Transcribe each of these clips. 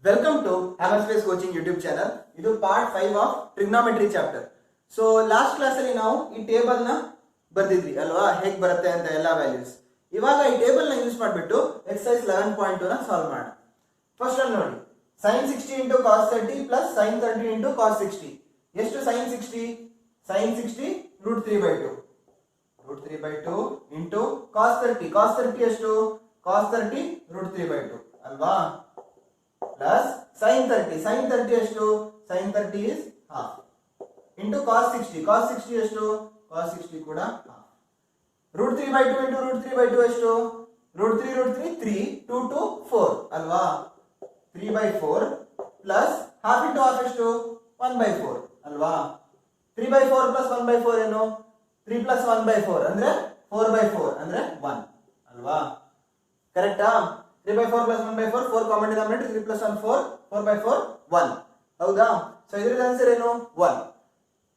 Welcome to Space coaching YouTube channel. ಇದು part 5 of trigonometry chapter. So last class ಅಲ್ಲಿ ನಾವು ಈ table ನ ಬರ್ದಿದ್ವಿ ಅಲ್ವಾ, ಹೇಗೆ ಬರುತ್ತೆ ಅಂತ ಎಲ್ಲ ವ್ಯಾಲ್ಯೂಸ್. ಇವಾಗ ಈ ಟೇಬಲ್ ನ ಯೂಸ್ ಮಾಡಿಬಿಟ್ಟು ಎಕ್ಸರ್ಸೈಸ್ 11.2 ನ ಸಾಲ್ವ್ ಮಾಡೋಣ. ಫಸ್ಟ್ ಅಲ್ಲಿ ನೋಡಿ, sin 60 into cos 30 plus sin 30 into cos 60. ಎಷ್ಟು sin 60? sin 60 √3/2 √3/2 into cos 30. cos 30 ಎಷ್ಟು? cos 30 √3/2 ಅಲ್ವಾ, plus sin 30. sin 30 ಎಷ್ಟು? sin 30 is half into cos 60. cos 60 ಎಷ್ಟು? cos 60 ಕೂಡ half. √3/2 into √3/2 ಎಷ್ಟು? √3 3 2 to 4 ಅಲ್ವಾ, 3/4 plus half into half ಎಷ್ಟು? 1/4 ಅಲ್ವಾ. 3/4 plus 1/4 ಏನು? 3 plus 1/4 ಅಂದ್ರೆ 4/4 ಅಂದ್ರೆ 1 ಅಲ್ವಾ, ಕರೆಕ್ಟಾ? 3/4 plus 1/4, 4 ಕಾಮನ್ ಡಿನಾಮಿನೇಟರ್, 3 plus 1 4, 4/4 1 ಹೌದಾ. ಸೊ ಇದರ ಆನ್ಸರ್ ಏನು? 1.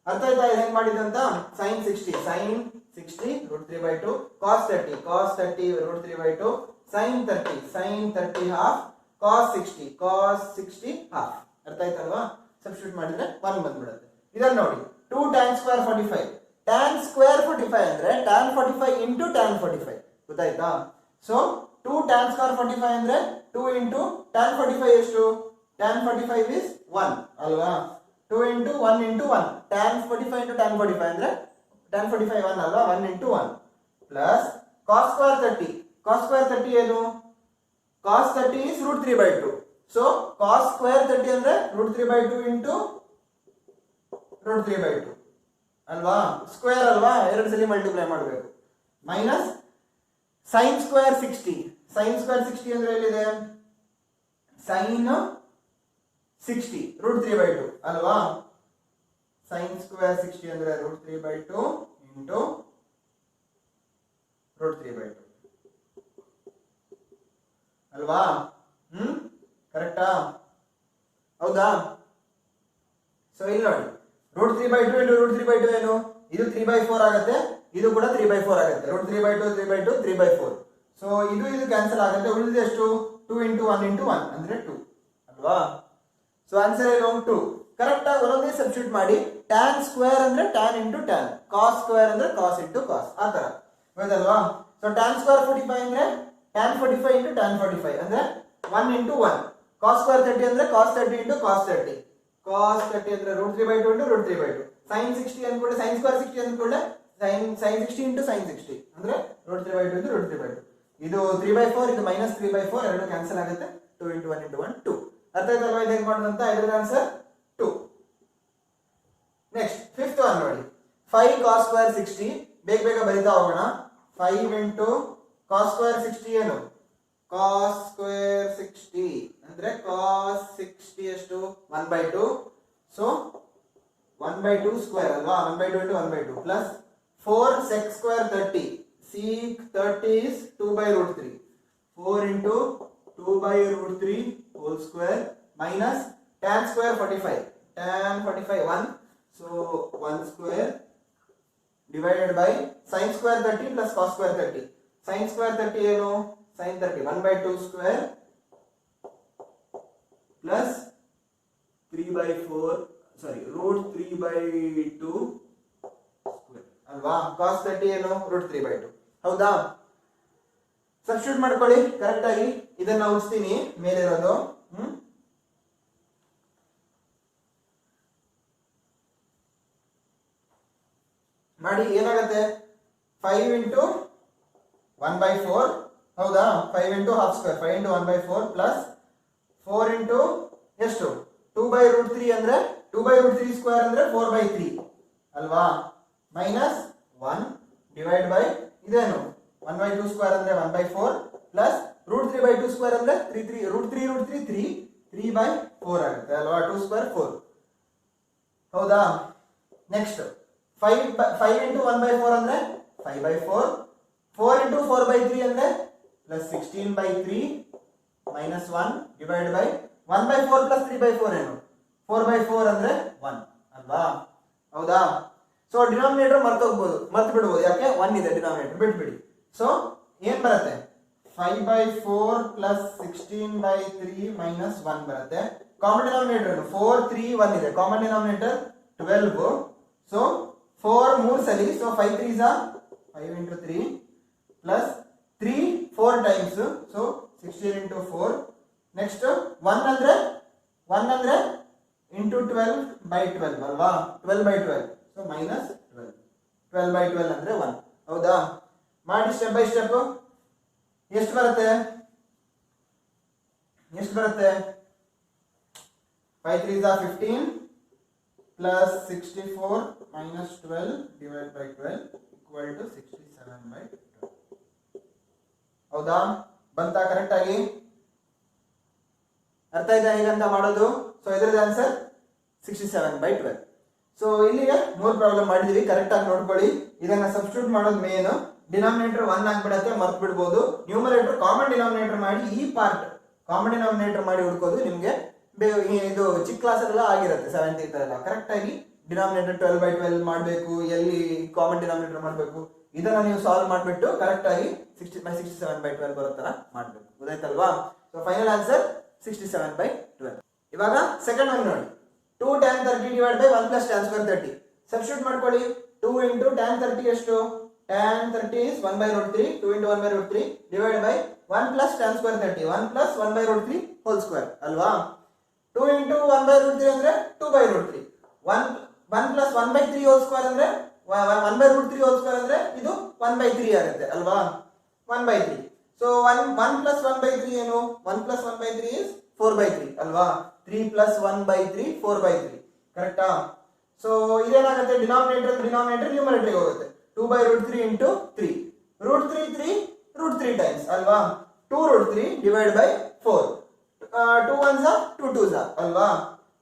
ಅರ್ಥ ಆಯ್ತಾ ಹೆಂಗ್ ಮಾಡಿದಂತ? sin 60 √3/2, cos 30 √3/2, sin 30 half, cos 60 half. ಅರ್ಥ ಆಯ್ತಲ್ವಾ? ಸಬ್ಸ್ಟಿಟ್ಯೂಟ್ ಮಾಡಿದ್ರೆ 1 ಬಂದ್ಬಿಡುತ್ತೆ. ಇದನ್ನ ನೋಡಿ, 2 tan square 45. tan square 45 ಅಂದ್ರೆ tan 45 into tan 45 ಗೊತ್ತಾಯ್ತಾ? ಸೊ 2 tan square 45 ಅಂದ್ರೆ 2 into tan 45 ಎಷ್ಟು? tan 45 is 1 ಅಲ್ವಾ. 2 into 1 into 1, tan 45 into tan 45 ಅಂದ್ರೆ tan 45 1 ಅಲ್ವಾ, 1 into 1 plus cos square 30. cos square 30 ಏನು? cos 30 is √3/2. So cos square 30 ಅಂದ್ರೆ √3/2 into √3/2 ಅಲ್ವಾ, ಸ್ಕ್ವೇರ್ ಅಲ್ವಾ, ಎರಡು ಸಲ ಮಲ್ಟಿಪ್ಲೈ ಮಾಡಬೇಕು. Minus sin square 60. sin square 60 ಅಂದ್ರೆ ಎಲ್ಲಿದೆ? sin 60 √3/2 ಅಲ್ವಾ. sin square 60 ಅಂದ್ರೆ √3/2 into √3/2 ಅಲ್ವಾ. ಕರೆಕ್ಟಾ? ಹೌದಾ? ಸೊ ಇಲ್ಲಿ ನೋಡಿ, √3/2 into √3/2 ಏನು? ಇದು 3/4 ಆಗುತ್ತೆ, ಇದು ಕೂಡ 3/4 ಆಗುತ್ತೆ. √3/2 3/2 3/4. ಸೊ ಇದು ಕ್ಯಾನ್ಸಲ್ ಆಗುತ್ತೆ, ಉಳಿದಿದೆ ಎಷ್ಟು? 2 into 1 into 1 ಅಂದ್ರೆ 2 ಅಲ್ವಾ. ಸೊ ಆನ್ಸರ್ ಏನು? 2. ಕರೆಕ್ಟ್ ಆಗಿ ಒಂದೊಂದೇ ಸಬ್ಸ್ಟಿಟ್ಯೂಟ್ ಮಾಡಿ. tan ಸ್ಕ್ವೇರ್ ಅಂದ್ರೆ tan into tan, cos square ಅಂದ್ರೆ cos into cos ಆ ತರ ಹೌದಲ್ವಾ. ಸೊ tan ಸ್ಕ್ವೇರ್ 45 ಅಂದ್ರೆ tan 45 into tan 45 ಅಂದ್ರೆ 1 into 1. cos ಸ್ಕ್ವೇರ್ 30 ಅಂದ್ರೆ cos 30 into cos 30. cos 30 ಅಂದ್ರೆ √3/2 into √3/2. sin 60 ಅಂದ್ಕೊಳ್ಳಿ, sin ಸ್ಕ್ವೇರ್ 60 ಅಂದ್ಕೊಳ್ಳಿ, sin 60 into sin 60 ಅಂದ್ರೆ √3/2 into √3/2. ಇದು 3/4, ಇದು -3/4, ಎರಡು ಕ್ಯಾನ್ಸಲ್ ಆಗುತ್ತೆ. 2 into 1 into 1 2. ಅರ್ಥ ಆಯ್ತಲ್ವಾ ಇದು ಹೇಗೆ ಮಾಡೋದು ಅಂತ? ಇದರ ಆನ್ಸರ್ 2. ನೆಕ್ಸ್ಟ್ ಫಿಫ್ತ್ ಒನ್ ನೋಡಿ, 5 cos ಸ್ಕ್ವೇರ್ 60. ಬೇಗ ಬರೀತಾ ಹೋಗೋಣ. 5 into cos ಸ್ಕ್ವೇರ್ 60 ಏನು? cos ಸ್ಕ್ವೇರ್ 60 ಅಂದ್ರೆ cos 60 ಎಷ್ಟು? 1/2. ಸೊ 1/2 ಸ್ಕ್ವೇರ್ ಅಲ್ವಾ, 1/2 into 1/2 plus 4 sec square 30. sec 30 is 2/√3. 4 into 2/√3 whole square minus tan square 45. tan 45 1. So 1 square divided by sin square 30 plus cos square 30. sin square 30 ಏನು? sin 30 1/2 square plus 3/4 √3/2 square ಅಲ್ವಾ. cos 30 ಏನು? √3/2 ಹೌದಾ. Substitute ಮಾಡ್ಕೊಳ್ಳಿ correct ಆಗಿ. ಇದನ್ನ ಉಳಿಸ್ತೀನಿ ಮೇಲಿರೋದು. ಮಾಡಿ ಏನಾಗುತ್ತೆ? 5 into 1/4 ಹೌದಾ, 5 into half square, 5 into 1/4 plus 4 into ಎಷ್ಟು? 2/√3 ಅಂದ್ರೆ 2/√3 ಸ್ಕ್ವೇರ್ ಅಂದ್ರೆ 4/3 ಅಲ್ವಾ, ಮೈನಸ್ 1 ಡಿವೈಡ್ ಬೈ ಇದೇನು? 1/2 ಸ್ಕ್ವೇರ್ ಅಂದ್ರೆ 1/4 ಪ್ಲಸ್ √3/2 ಸ್ಕ್ವೇರ್ ಅಂದ್ರೆ 3 3/4 ಆಗುತ್ತೆ ಅಲ್ವಾ, 2 ಸ್ಕ್ವೇರ್ 4 ಹೌದಾ. ನೆಕ್ಸ್ಟ್ 5 into 1/4 ಅಂದ್ರೆ 5/4, 4 into 4/3 ಅಂದ್ರೆ plus 16/3 minus 1 divide by 1/4 plus 3/4 ಏನು? 4/4 ಅಂದ್ರೆ 1 ಅಲ್ವಾ, ಹೌದಾ. ಸೊ ಡಿನಾಮಿನೇಟರ್ ಮರ್ತು ಬಿಡ್ಬೋದು, ಯಾಕೆ? 1 ಇದೆ ಡಿನಾಮಿನೇಟರ್, ಬಿಟ್ಬಿಡಿ. ಸೊ ಏನ್ ಬರುತ್ತೆ? 5/4 plus 16/3 minus 1 ಬರುತ್ತೆ. ಕಾಮನ್ ಡಿನಾಮಿನೇಟರ್ 4 3 1 ಇದೆ. Common denominator 12. ಸೊ 4 3 ಸಲಿ. So 5 3 is 5 into 3 plus 3 4 times. So 16 into 4. Next 1 ಅಂದ್ರೆ into 12/12 ಅಲ್ವಾ? 12/12. So minus 12. 12/12 ಅಂದ್ರೆ 1. ಹೌದಾ? ಮಾಡಿ ಸ್ಟೆಪ್ ಬೈ ಸ್ಟೆಪ್. ಎಷ್ಟು ಬರುತ್ತೆ? 5 3 is 15 plus 64 minus 12 divided by 12 equal to 67/12. ಹೌದಾ? ಬಂತಾ ಕರೆಕ್ಟ್ ಆಗಿ? ಅರ್ಥ ಆಯ್ತಾ ಹೇಗಂತ ಮಾಡೋದು? So ಇದರದ answer 67/12. ಸೊ ಇಲ್ಲಿಗೆ 3 ಪ್ರಾಬ್ಲಮ್ ಮಾಡಿದೀವಿ. ಕರೆಕ್ಟ್ ಆಗಿ ನೋಡ್ಕೊಳ್ಳಿ. ಇದನ್ನ ಸಬ್ಸ್ಟಿಟ್ಯೂಟ್ ಮಾಡೋದು ಮೇನ್. ಡಿನಾಮಿನೇಟರ್ 1 ಆಗ್ಬಿಡತ್ತೆ, ಮರ್ತ್ ಬಿಡ್ಬೋದು. ನ್ಯೂಮರೇಟರ್ ಕಾಮನ್ ಡಿನಾಮಿನೇಟರ್ ಮಾಡಿ ಈ ಪಾರ್ಟ್ ಕಾಮನ್ ಡಿನಾಮಿನೇಟರ್ ಮಾಡಿ ಹುಡ್ಕೋದು ನಿಮ್ಗೆ ಇದು ಚಿಕ್ಕ ಕ್ಲಾಸ್ ಎಲ್ಲ ಆಗಿರುತ್ತೆ 7th ಎಲ್ಲ. ಕರೆಕ್ಟ್ ಆಗಿ ಡಿನಾಮಿನೇಟರ್ 12/12 ಮಾಡಬೇಕು, ಎಲ್ಲಿ ಕಾಮನ್ ಡಿನಾಮಿನೇಟರ್ ಮಾಡಬೇಕು, ಇದನ್ನ ನೀವು ಸಾಲ್ವ್ ಮಾಡಿಬಿಟ್ಟು ಕರೆಕ್ಟ್ ಆಗಿ 67/12 ಬರೋ ತರ ಮಾಡಬೇಕು. ಗೊತ್ತಾಯ್ತಲ್ವಾ? So final answer 67/12. ಇವಾಗ ಸೆಕೆಂಡ್ ಒನ್ ನೋಡಿ. 2 tan 30 divided by 1 plus tan square 30. Substitute ಮಾಡ್ಕೊಳ್ಳಿ. 2 into tan 30 ಎಷ್ಟು? tan 30 is 1/√3. 2 into 1/√3 divided by 1 plus tan square 30. 1 plus 1/√3 whole square ಅಲ್ವಾ? 2 into 1/√3 ಅಂದ್ರೆ 2/√3. 1 plus 1/3 whole square ಅಂದ್ರೆ 1/√3 whole square ಅಂದ್ರೆ ಇದು 1/3 ಆಗುತ್ತೆ ಅಲ್ವಾ? 1/3. ಸೊ 1 plus 1/3 ಏನು? 1 plus 1/3 is 4/3 ಅಲ್ವಾ? 3 plus 1/3 4/3. ಕರೆಕ್ಟಾ? ಸೊ ಇದೇನಾಗುತ್ತೆ? ಡಿನಾಮಿನೇಟರ್ ನ್ಯೂಮರೇಟರ್ ಹೋಗುತ್ತೆ. 2/√3 into 3. √3 times ಅಲ್ವಾ? 2√3 divided by 4. 2 1s 2 2s ಅಲ್ವಾ?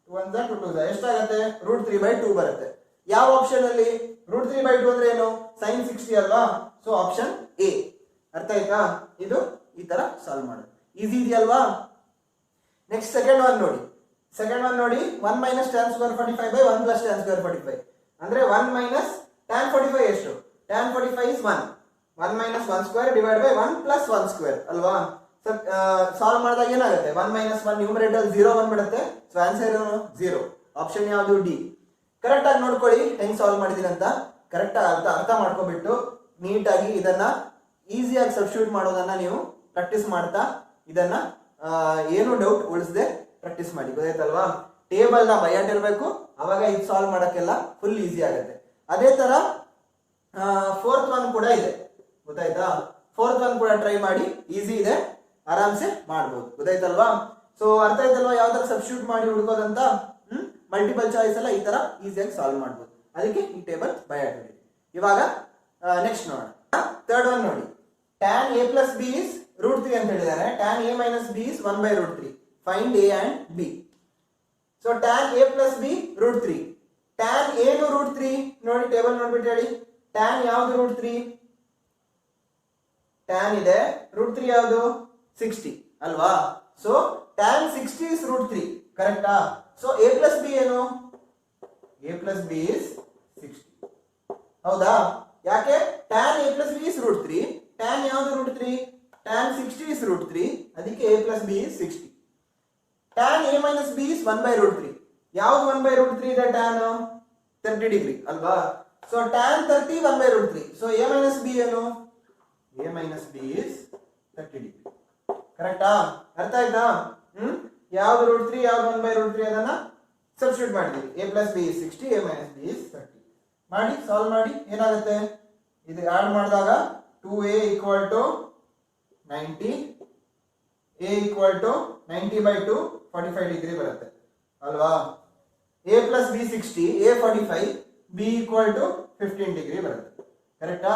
2 1s 2 2s ಎಷ್ಟಾಗುತ್ತೆ? √3/2 ಬರುತ್ತೆ. ಯಾವ ಆಪ್ಷನ್ ಅಲ್ಲಿ? √3/2 ಅಂದ್ರೆ ಏನು? sin 60 ಅಲ್ವಾ? So option A. ಅರ್ಥ ಆಯ್ತಾ? ಇದು ಈ ತರ ಸಾಲ್ವ್ ಮಾಡೋದು ಈಸಿ ಇದೆಯಲ್ವಾ? ನೆಕ್ಸ್ಟ್ ಸೆಕೆಂಡ್ ಒನ್ ನೋಡಿ. 1 minus tan square 45 by 1 plus tan square 45 ಅಂದ್ರೆ 1 minus tan 45 ಎಷ್ಟು? tan 45 is 1. 1 minus 1 square divided by 1 plus 1 square ಅಲ್ವಾ? ಸಾಲ್ವ್ ಮಾಡಿದಾಗ ಏನಾಗುತ್ತೆ? 1 minus 1 ನ್ಯೂಮರೇಟರ್ 0 ಬಂದ್ಬಿಡುತ್ತೆ. ಸೊ ಆನ್ಸರ್ ಏನು? 0. ಆಪ್ಷನ್ ಯಾವುದು? ಡಿ. ಕರೆಕ್ಟ್ ಆಗಿ ನೋಡ್ಕೊಳ್ಳಿ ಹೆಂಗ್ ಸಾಲ್ವ್ ಮಾಡಿದೀನಿ ಅಂತ. ಕರೆಕ್ಟ್ ಆಗಿ ಅರ್ಥ ಮಾಡ್ಕೊಬಿಟ್ಟು ನೀಟಾಗಿ ಇದನ್ನ ಈಸಿಯಾಗಿ ಸಬ್ಸ್ಟಿಟ್ಯೂಟ್ ಮಾಡೋದನ್ನ ನೀವು ಪ್ರಾಕ್ಟೀಸ್ ಮಾಡ್ತಾ ಇದನ್ನ ಏನು ಡೌಟ್ ಉಳಿಸದೆ ಪ್ರಾಕ್ಟೀಸ್ ಮಾಡಿ. ಗೊತ್ತಾಯ್ತಲ್ವಾ? ಟೇಬಲ್ ನ ಬೈಯಾಟ್ ಇರಬೇಕು, ಅವಾಗ ಇದು ಸಾಲ್ವ್ ಮಾಡಕ್ಕೆಲ್ಲ ಫುಲ್ ಈಸಿ ಆಗುತ್ತೆ. ಅದೇ ತರ 4th ಒನ್ ಕೂಡ ಇದೆ. ಗೊತ್ತಾಯ್ತಾ? 4th ಒನ್ ಕೂಡ ಟ್ರೈ ಮಾಡಿ, ಈಸಿ ಇದೆ, ಆರಾಮ್ಸೆ ಮಾಡ್ಬೋದು. ಗೊತ್ತಾಯ್ತಲ್ವಾ? ಸೊ ಅರ್ಥ ಆಯ್ತಲ್ವಾ ಯಾವ ತರ ಸಬ್ಸ್ಟಿಟ್ಯೂಟ್ ಮಾಡಿ ಹುಡುಕೋದಂತ? ಮಲ್ಟಿಪಲ್ ಚಾಯ್ಸ್ ಎಲ್ಲ ಈ ತರ ಈಸಿಯಾಗಿ ಸಾಲ್ವ್ ಮಾಡ್ಬೋದು. ಅದಕ್ಕೆ ಈ ಟೇಬಲ್ ಬೈಯಾಟ್ ಮಾಡಿ. ಇವಾಗ ನೆಕ್ಸ್ಟ್ ನೋಡೋಣ. 3rd ಒನ್ ನೋಡಿ. tan a plus b is √3 ಅಂತ ಹೇಳಿದ್ದಾರೆ. tan a minus b is 1/√3. Find a and b. So tan a plus b √3. tan a ನು √3 ನೋಡಿ, ಟೇಬಲ್ ನೋಡ್ಬಿಟ್ಟು ಹೇಳಿ. tan ಯಾವುದು √3? tan ಇದೆ. √3 ಯಾವುದು? 60 ಅಲ್ವಾ? So tan 60 is √3. ಕರೆಕ್ಟಾ? ಸೊ a plus b ಏನು? a plus b is 60. ಹೌದಾ? ಯಾಕೆ? tan a plus b is √3. tan ಯಾವುದು √3? tan 60 is √3. ಅದಕ್ಕೆ a plus b is 60. tan a minus b is 1/√3. ಯಾವುದು 1/√3 ಇದೆ? tan 30 ಡಿಗ್ರಿ ಅಲ್ವಾ? So tan 30 1/√3. So a minus b ಏನು? a minus b is 30 degree. ಕರೆಕ್ಟಾ? ಅರ್ಥ ಆಯ್ತಾ? ಯಾವುದು √3 ಯಾವುದು 1/√3 ಅದನ್ನ ಸಬ್ಸ್ಟಿಟ್ಯೂಟ್ ಮಾಡಿದೀವಿ. a plus b is 60, a minus b is 30. ಮಾಡಿ ಸಾಲ್ವ್ ಮಾಡಿ ಏನಾಗುತ್ತೆ? ಇದು ಆಡ್ ಮಾಡಿದಾಗ 2a equal to 90, a equal to 90/2 45 degree ಬರುತ್ತೆ ಅಲ್ವಾ? a plus b 60, a 45, b equal to 15 degree ಬರುತ್ತೆ. ಕರೆಕ್ಟಾ?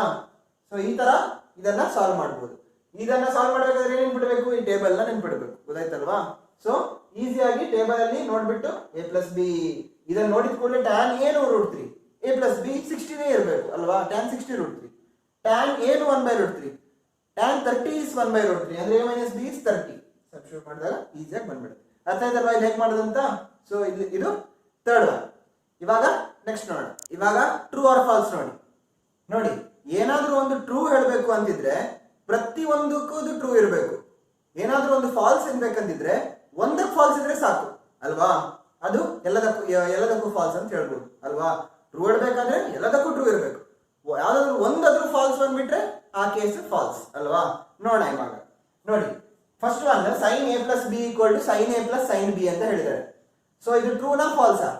ಸೊ ಈ ತರ ಇದನ್ನ ಸಾಲ್ವ್ ಮಾಡ್ಬೋದು. ಇದನ್ನ ಸಾಲ್ವ್ ಮಾಡಬೇಕಾದ್ರೆ ಏನ್ ಬಿಡಬೇಕು? ಈ ಟೇಬಲ್ ನ ನೆನ್ಪಿಡಬೇಕು. ಗೊತ್ತಾಯ್ತಲ್ವಾ? ಸೊ ಈಸಿಯಾಗಿ ಟೇಬಲ್ ಅಲ್ಲಿ ನೋಡ್ಬಿಟ್ಟು a plus b ಇದನ್ನ ನೋಡಿದ ಕೂಡಲೇ tan ಏನು √3, a plus b 60 ಇರಬೇಕು ಅಲ್ವಾ? tan 60 √3. tan ಏನು 1/√3. tan 30 is 1/√3 ಅಂದ್ರೆ a minus b is 30. Substitute ಮಾಡಿದಾಗ ಈಸಿಯಾಗಿ ಬಂದ್ಬಿಡುತ್ತೆ. ಅರ್ಥ ಆಯ್ತಲ್ವಾ ಇದು ಹೇಗೆ ಮಾಡೋದಂತ? ಸೊ ಇದು 3rd ಒನ್. ಇವಾಗ ನೆಕ್ಸ್ಟ್ ನೋಡೋಣ. ಇವಾಗ ಟ್ರೂ ಆರ್ ಫಾಲ್ಸ್ ನೋಡಿ. ಏನಾದ್ರೂ ಒಂದು ಟ್ರೂ ಹೇಳಬೇಕು ಅಂತಿದ್ರೆ ಪ್ರತಿಯೊಂದಕ್ಕೂ ಇದು ಟ್ರೂ ಇರಬೇಕು. ಏನಾದ್ರೂ ಒಂದು ಫಾಲ್ಸ್ ಇರ್ಬೇಕಂತಿದ್ರೆ ಒಂದಕ್ಕೆ ಫಾಲ್ಸ್ ಇದ್ರೆ ಸಾಕು ಅಲ್ವಾ, ಅದು ಎಲ್ಲದಕ್ಕೂ ಫಾಲ್ಸ್ ಅಂತ ಹೇಳ್ಬೋದು ಅಲ್ವಾ. ಟ್ರೂ ಇರ್ಬೇಕಾದ್ರೆ ಎಲ್ಲದಕ್ಕೂ ಟ್ರೂ ಇರಬೇಕು. ಯಾವ್ದಾದ್ರು ಒಂದಾದ್ರೂ ಫಾಲ್ಸ್ ಬಂದ್ಬಿಟ್ರೆ ಆ ಕೇಸ್ ಫಾಲ್ಸ್ ಅಲ್ವಾ. ನೋಡೋಣ ಇವಾಗ ನೋಡಿ, first one sin a plus b equal to sin a plus sin b ಅಂತ ಹೇಳಿದ್ದಾರೆ. ಸೊ ಇದು ಟ್ರೂನಾ ಫಾಲ್ಸಾ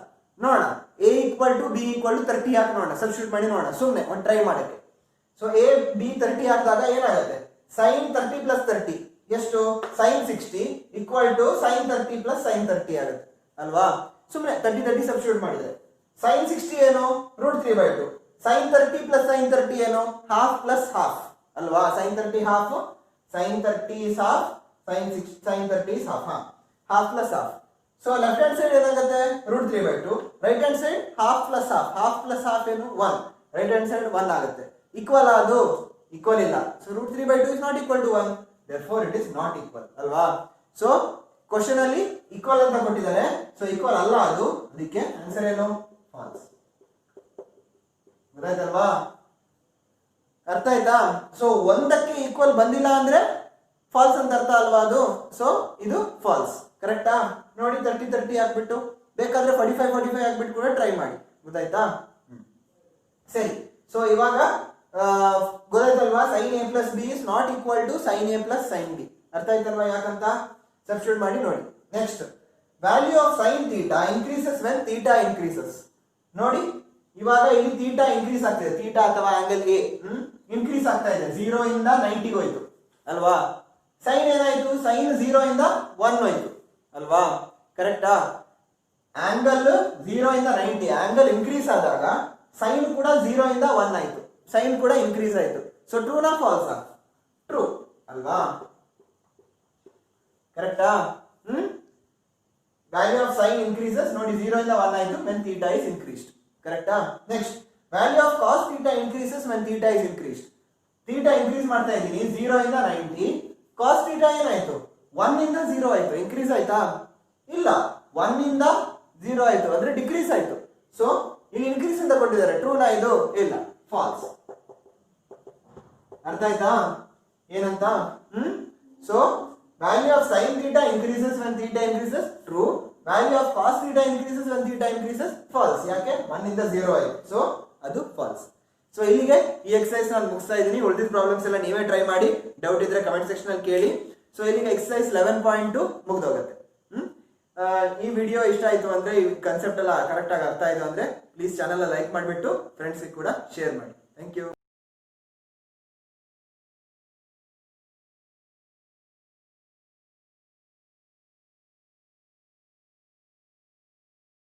ನೋಡೋಣ. a equal to b equal to 30 ಹಾಕಿ ನೋಡೋಣ, ಸಬ್ಸ್ಟಿಟ್ಯೂಟ್ ಮಾಡಿ ನೋಡೋಣ ಸುಮ್ಮನೆ ಒಂದು ಟ್ರೈ ಮಾಡಕ್ಕೆ. ಸೊ a b 30 ಹಾಕಿದಾಗ ಏನಾಗುತ್ತೆ, sin 30 plus 30 ಎಷ್ಟು, sin 60 equal to sin 30 plus sin 30 ಆಗುತ್ತೆ ಅಲ್ವಾ. ಸುಮ್ಮನೆ 30 ಸಬ್ಸ್ಟಿಟ್ಯೂಟ್ ಮಾಡಿದ್ರೆ sin 60 ಏನು √3/2, sin 30 plus sin 30 ಏನು ಹಾಫ್ ಪ್ಲಸ್ ಹಾಫ್ ಅಲ್ವಾ. sin 30 half, sin 30 is half, sin 30 is half, half plus half. So left hand side ಏನಾಗುತ್ತೆ √3/2, right hand side half plus half ಏನು 1, right hand side 1 ಆಗುತ್ತೆ. Equal ಅದು equal ಇಲ್ಲ. So √3/2 is not equal to 1, therefore it is not equal ಅಲ್ವಾ. So question ಅಲ್ಲಿ equal ಅಂತ ಕೊಟ್ಟಿದ್ದಾರೆ, so equal ಅಲ್ಲ ಅದು, ಅದಕ್ಕೆ ಆನ್ಸರ್ ಏನು ಫಾಲ್ಸ್. ಗೊತ್ತಾಯ್ತಲ್ವಾ, ಅರ್ಥ ಆಯ್ತಾ. ಸೊ ಒಂದಕ್ಕೆ ಈಕ್ವಲ್ ಬಂದಿಲ್ಲ ಅಂದ್ರೆ ಫಾಲ್ಸ್ ಅಂತ ಅರ್ಥ ಅಲ್ವಾ ಅದು. ಸೊ ಇದು ಫಾಲ್ಸ್, ಕರೆಕ್ಟಾ. ನೋಡಿ 30 ಹಾಕ್ಬಿಟ್ಟು ಬೇಕಾದ್ರೆ 45 ಹಾಕ್ಬಿಟ್ಟು ಕೂಡ ಟ್ರೈ ಮಾಡಿ, ಗೊತ್ತಾಯ್ತಾ. ಸರಿ, ಸೊ ಇವಾಗ ಗೊತ್ತಾಯ್ತಲ್ವಾ, sin a plus b is not equal to sin a plus sin b. ಅರ್ಥ ಆಯ್ತಲ್ವಾ ಯಾಕಂತ, ಸಬ್ಸ್ಟಿಟ್ಯೂಟ್ ಮಾಡಿ ನೋಡಿ. Next, value of sin theta increases when theta increases. ನೋಡಿ ಇವಾಗ ಇಲ್ಲಿ ಥೀಟಾ ಇನ್ಕ್ರೀಸ್ ಆಗ್ತಿದೆ, ಥೀಟಾ ಅಥವಾ ಆಂಗಲ್ ಎ ಇನ್ಕ್ರೀಸ್ ಆಗ್ತಾ ಇದೆ, 0 ಇಂದ 90 ಹೋಯ್ತು ಅಲ್ವಾ. ಸೈನ್ ಏನಾಯ್ತು, ಸೈನ್ 0 ಇಂದ 1 ಹೋಯ್ತು ಅಲ್ವಾ, ಕರೆಕ್ಟಾ. ಆಂಗಲ್ 0 ಇಂದ 90, ಆಂಗಲ್ ಇನ್ಕ್ರೀಸ್ ಆದಾಗ ಸೈನ್ ಕೂಡ 0 ಇಂದ 1 ಆಯ್ತು, ಸೈನ್ ಕೂಡ ಇನ್ಕ್ರೀಸ್ ಆಯ್ತು. ಸೊ ಟ್ರೂನಾ ಫಾಲ್ಸಾ, ಟ್ರೂ ಅಲ್ವಾ, ಕರೆಕ್ಟಾ. ವ್ಯಾಲ್ಯೂ ಆಫ್ ಸೈನ್ ಇನ್ಕ್ರೀಸಸ್ ನೋಡಿ 0 ಇಂದ 1 ಆಯ್ತು when theta is increased, ಕರೆಕ್ಟಾ. Next, value of cos theta increases when theta is increased. Theta increase ಮಾಡ್ತಾ ಇದ್ದೀನಿ 0 ಇಂದ 90, cos theta ಏನಾಯ್ತು 1 ಇಂದ 0 ಆಯ್ತು, ಇನ್ಕ್ರೀಸ್ ಆಯ್ತಾ ಇಲ್ಲ, 1 ಇಂದ 0 ಆಯ್ತು ಅಂದ್ರೆ ಡಿಕ್ರೀಸ್ ಆಯ್ತು. ಸೊ ಇಲ್ಲಿ ಇನ್ಕ್ರೀಸ್ ಅಂತ ಕೊಟ್ಟಿದ್ದಾರೆ, ಟ್ರೂನಾ ಇದು, ಇಲ್ಲ ಫಾಲ್ಸ್. ಅರ್ಥ ಆಯ್ತಾ ಏನಂತ. So value of sin theta increases when theta increases, true. Value of cos theta increases when theta increases, false. ಯಾಕೆ 1 ಇಂದ 0 ಆಯ್ತು, ಸೊ ಅದು ಫಾಲ್ಸ್. ಸೊ ಇಲ್ಲಿಗೆ ಈ ಎಕ್ಸರ್ಸೈಸ್ ನಾನು ಮುಗಿಸ್ತಾ ಇದ್ದೀನಿ. ಉಳಿದಿದ್ದ ಪ್ರಾಬ್ಲಮ್ಸ್ ಎಲ್ಲ ನೀವೇ ಟ್ರೈ ಮಾಡಿ, ಡೌಟ್ ಇದ್ರೆ ಕಮೆಂಟ್ ಸೆಕ್ಷನ್ ಅಲ್ಲಿ ಕೇಳಿ. ಸೊ ಇಲ್ಲಿಗೆ ಎಕ್ಸರ್ಸೈಸ್ 11.2 ಮುಗ್ದೋಗುತ್ತೆ. ಈ ವಿಡಿಯೋ ಇಷ್ಟ ಆಯ್ತು ಅಂದ್ರೆ, ಈ ಕನ್ಸೆಪ್ಟ್ ಎಲ್ಲ ಕರೆಕ್ಟ್ ಆಗಿ ಅರ್ಥ ಆಯ್ತು ಅಂದ್ರೆ ಪ್ಲೀಸ್ ಚಾನಲ್ ಲೈಕ್ ಮಾಡಿಬಿಟ್ಟು ಫ್ರೆಂಡ್ಸ್ಗೆ ಕೂಡ ಶೇರ್ ಮಾಡಿ. Thank you.